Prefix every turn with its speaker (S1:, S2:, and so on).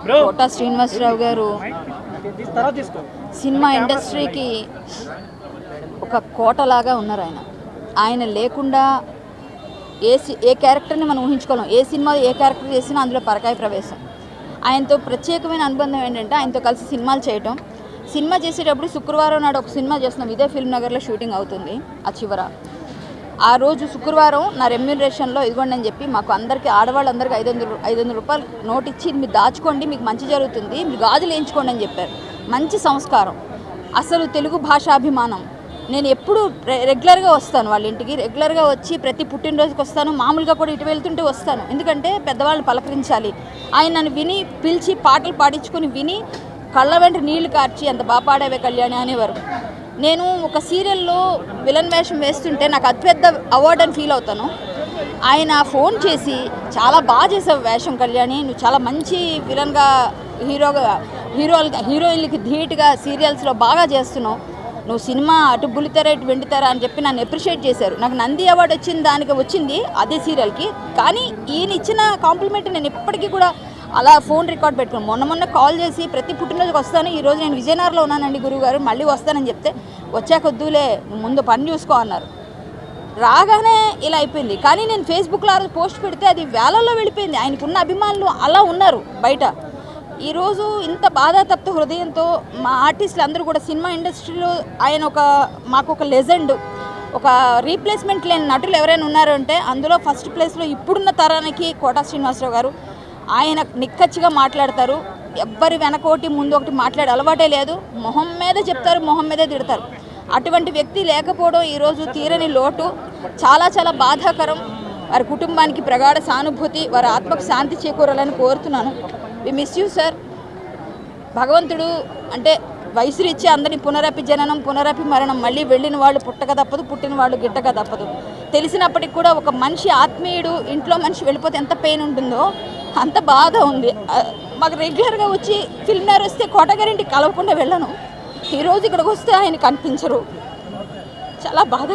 S1: కోట శ్రీనివాసరావు గారు సినిమా ఇండస్ట్రీకి ఒక కోటలాగా ఉన్నారు. ఆయన లేకుండా ఏ క్యారెక్టర్ని మనం ఊహించుకోలేం. ఏ సినిమా ఏ క్యారెక్టర్ చేసినా అందులో పరకాయ ప్రవేశం. ఆయనతో ప్రత్యేకమైన అనుబంధం ఏంటంటే ఆయనతో కలిసి సినిమాలు చేయటం. సినిమా చేసేటప్పుడు శుక్రవారం నాడు ఒక సినిమా చేస్తున్నాం, ఇదే ఫిల్మ్ నగర్లో షూటింగ్ అవుతుంది. ఆ చివర ఆ రోజు శుక్రవారం నా రెమ్యూనరేషన్లో ఇదిగోండి అని చెప్పి మాకు అందరికీ ఆడవాళ్ళందరికీ 500 రూపాయలు నోట్ ఇచ్చి మీరు దాచుకోండి, మీకు మంచి జరుగుతుంది, మీరు గాజులు వేయించుకోండి అని చెప్పారు. మంచి సంస్కారం, అసలు తెలుగు భాషాభిమానం. నేను ఎప్పుడు రెగ్యులర్గా వస్తాను వాళ్ళ ఇంటికి, రెగ్యులర్గా వచ్చి ప్రతి పుట్టినరోజుకి వస్తాను, మామూలుగా కూడా ఇటు వెళ్తుంటే వస్తాను. ఎందుకంటే పెద్దవాళ్ళని పలకరించాలి. ఆయన నన్ను విని పిలిచి పాటలు పాడించుకొని విని కళ్ళ వెంట నీళ్లు కార్చి అంత బాగా పాడేవే కళ్యాణి అనేవారు. నేను ఒక సీరియల్లో విలన్ వేషం వేస్తుంటే నాకు అతిపెద్ద అవార్డు అని ఫీల్ అవుతాను. ఆయన ఫోన్ చేసి చాలా బాగా చేసావు వేషం కళ్యాణి, నువ్వు చాలా మంచి విలన్గా హీరోయిన్లకి ధీటుగా సీరియల్స్లో బాగా చేస్తున్నావు, నువ్వు సినిమా అటు బుల్లితెర ఇటు వెండితెర అని చెప్పి నన్ను అప్రిషియేట్ చేశారు. నాకు నంది అవార్డు వచ్చింది అదే సీరియల్కి. కానీ ఈయన ఇచ్చిన కాంప్లిమెంట్ నేను ఇప్పటికీ కూడా అలా ఫోన్ రికార్డ్ పెట్టుకున్నాను. మొన్న కాల్ చేసి ప్రతి పుట్టినరోజుకి వస్తాను, ఈరోజు నేను విజయనగరంలో ఉన్నానండి గురువుగారు, మళ్ళీ వస్తానని చెప్తే వచ్చాకొద్దులే ముందు పని చూసుకో అన్నారు. రాగానే ఇలా అయిపోయింది. కానీ నేను ఫేస్బుక్లో ఆ రోజు పోస్ట్ పెడితే అది వేలల్లో వెళ్ళిపోయింది. ఆయనకున్న అభిమానులు అలా ఉన్నారు బయట. ఈరోజు ఇంత బాధాతప్త హృదయంతో మా ఆర్టిస్టులు అందరూ కూడా సినిమా ఇండస్ట్రీలో ఆయన మాకు ఒక లెజెండ్, ఒక రీప్లేస్మెంట్ లేని నటులు ఎవరైనా ఉన్నారు అంటే అందులో ఫస్ట్ ప్లేస్లో ఇప్పుడున్న తరానికి కోట శ్రీనివాసరావు గారు. ఆయన నిక్కచ్చిగా మాట్లాడతారు, ఎవ్వరి వెనకోటి ముందు ఒకటి మాట్లాడే అలవాటే లేదు, మొహం మీద చెప్తారు, మొహం మీదే తిడతారు. అటువంటి వ్యక్తి లేకపోవడం ఈరోజు తీరని లోటు, చాలా చాలా బాధాకరం. వారి కుటుంబానికి ప్రగాఢ సానుభూతి, వారి ఆత్మకు శాంతి చేకూరాలని కోరుతున్నాను. We miss you sir. భగవంతుడు అంటే వయసురిచ్చి అందరినీ పునరపి జననం పునరపి మరణం, మళ్ళీ వెళ్ళిన వాళ్ళు పుట్టక తప్పదు, పుట్టిన వాళ్ళు గిట్టక తప్పదు. తెలిసినప్పటికి కూడా ఒక మనిషి ఆత్మీయుడు ఇంట్లో మనిషి వెళ్ళిపోతే ఎంత పెయిన్ ఉంటుందో అంత బాధ ఉంది. మాకు రెగ్యులర్గా వచ్చి ఫిల్మ్ నగర్ వస్తే కోటగారింటికి కలవకుండా వెళ్ళను, ఈరోజు ఇక్కడికి వస్తే ఆయన కనిపించరు, చాలా బాధ.